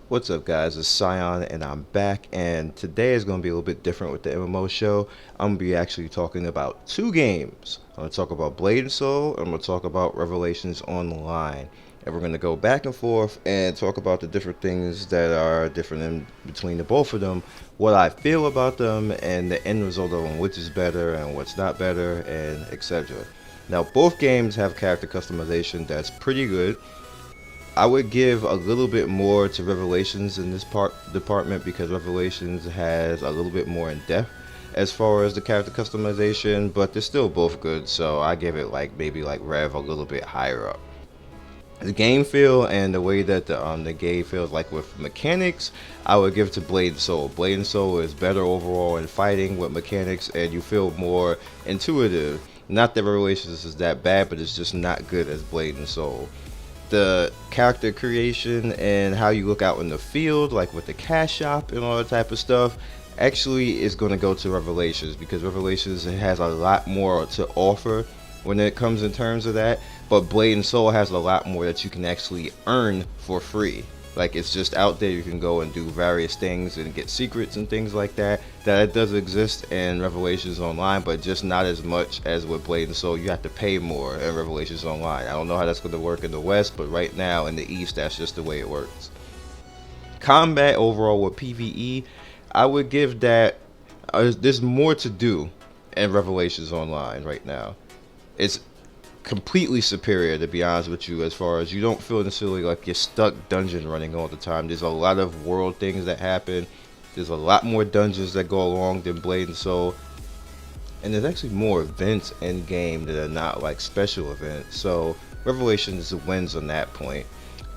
What's up, guys? It's Scion, and I'm back. And today is going to be a little bit different with the MMO show. I'm going to be actually talking about two games. I'm going to talk about Blade and Soul, and I'm going to talk about Revelations Online. And we're going to go back and forth and talk about the different things that are different in between the both of them, what I feel about them, and the end result of them, which is better and what's not better, and etc. Now, both games have character customization that's pretty good. I would give a little bit more to Revelations in this part department because Revelations has a little bit more in depth as far as the character customization, but they're still both good, so I give it like maybe like Rev a little bit higher up. The game feel and the way that the game feels like with mechanics, I would give to Blade and Soul. Blade and Soul is better overall in fighting with mechanics, and you feel more intuitive. Not that Revelations is that bad, but it's just not good as Blade and Soul. The character creation and how you look out in the field, like with the cash shop and all that type of stuff, actually is going to go to Revelations because Revelations has a lot more to offer when it comes in terms of that. But Blade and Soul has a lot more that you can actually earn for free. Like it's just out there. You can go and do various things and get secrets and things like that. That does exist in Revelations Online, but just not as much as with Blade and Soul. You have to pay more in Revelations Online. I don't know how that's going to work in the West, but right now in the East, that's just the way it works. Combat overall with PvE, I would give that. There's more to do in Revelations Online right now. It's completely superior, to be honest with you, as far as you don't feel necessarily like you're stuck dungeon running all the time. There's a lot of world things that happen. There's a lot more dungeons that go along than Blade and Soul, and there's actually more events in game that are not like special events. So Revelations wins on that point.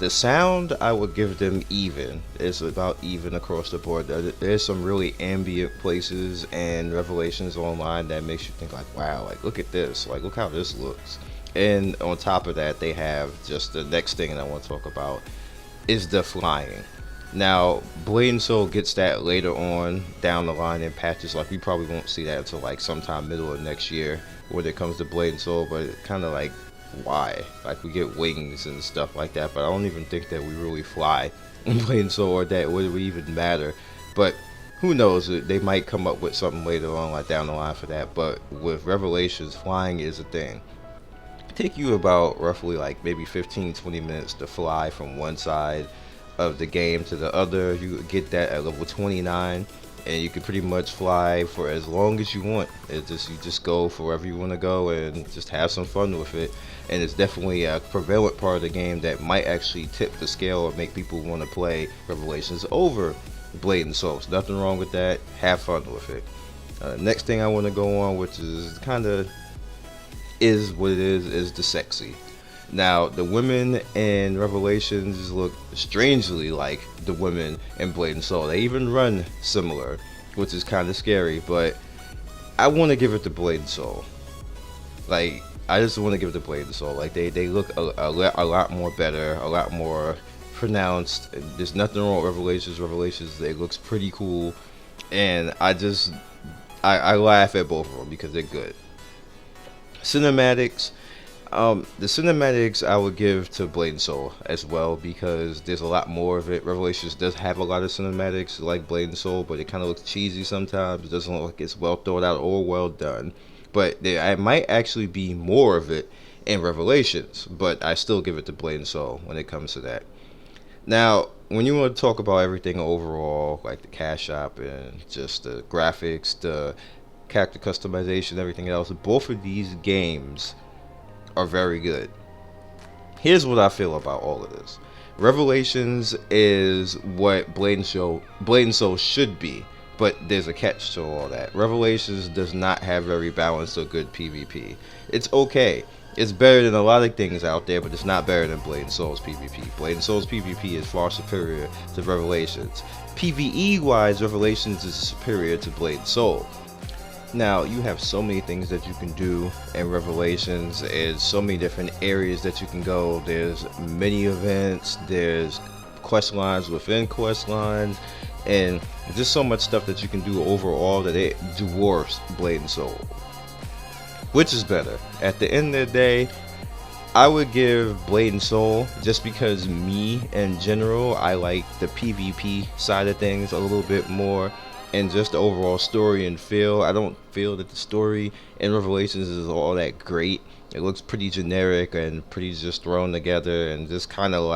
The sound, I would give them even. It's about even across the board. There's some really ambient places and Revelations Online that makes you think like, wow, like look at this, like look how this looks. And on top of that, they have just the next thing that I want to talk about is the flying. Now, Blade and Soul gets that later on down the line in patches. Like we probably won't see that until like sometime middle of next year when it comes to Blade and Soul. But it kind of like why? Like we get wings and stuff like that, but I don't even think that we really fly in Blade and Soul or that would even matter. But who knows? They might come up with something later on, like down the line for that. But with Revelations, flying is a thing. Take you about roughly like maybe 15-20 minutes to fly from one side of the game to the other. You get that at level 29 and you can pretty much fly for as long as you want. You just go for wherever you want to go and just have some fun with it. And it's definitely a prevalent part of the game that might actually tip the scale or make people want to play Revelations over Blade and Soul. So nothing wrong with that. Have fun with it. Next thing I want to go on, which is kind of is what it is the sexy. Now, the women in Revelations look strangely like the women in Blade and Soul. They even run similar, which is kind of scary, but I want to give it to Blade and Soul. Like, I just want to give it to Blade and Soul. Like, they look a lot more better, a lot more pronounced. There's nothing wrong with Revelations. Revelations, it looks pretty cool, and I laugh at both of them because they're good. Cinematics, the cinematics I would give to Blade and Soul as well because there's a lot more of it. Revelations does have a lot of cinematics like Blade and Soul, but it kind of looks cheesy sometimes. It doesn't look like it's well thought out or well done. But I might actually be more of it in Revelations, but I still give it to Blade and Soul when it comes to that. Now, when you want to talk about everything overall, like the cash shop and just the graphics, the character customization, everything else, both of these games are very good. Here's what I feel about all of this. Revelations is what Blade and Soul should be, but there's a catch to all that. Revelations does not have very balanced or good PvP. It's okay. It's better than a lot of things out there, but it's not better than Blade and Soul's PvP. Blade and Soul's PvP is far superior to Revelations. PvE wise, Revelations is superior to Blade and Soul. Now, you have so many things that you can do in Revelations. There's so many different areas that you can go. There's mini events, there's quest lines within quest lines, and just so much stuff that you can do overall that it dwarfs Blade and Soul. Which is better? At the end of the day, I would give Blade and Soul, just because me in general, I like the PvP side of things a little bit more, and just the overall story and feel. I don't feel that the story in Revelations is all that great. It looks pretty generic and pretty just thrown together and just kind of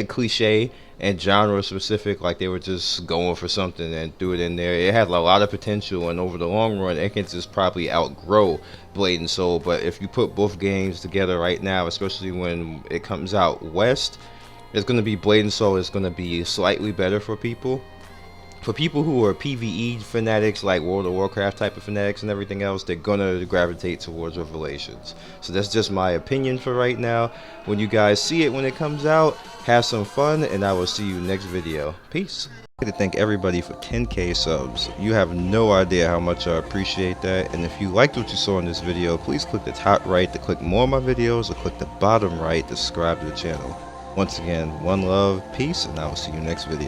cliche and genre specific, like they were just going for something and threw it in there. It had a lot of potential, and over the long run, it can just probably outgrow Blade and Soul. But if you put both games together right now, especially when it comes out west, it's going to be Blade and Soul is going to be slightly better for people. For people who are PvE fanatics, like World of Warcraft type of fanatics and everything else, they're gonna gravitate towards Revelations. So that's just my opinion for right now. When you guys see it when it comes out, have some fun, and I will see you next video. Peace. I'd like to thank everybody for 10K subs. You have no idea how much I appreciate that. And if you liked what you saw in this video, please click the top right to click more of my videos, or click the bottom right to subscribe to the channel. Once again, one love, peace, and I will see you next video.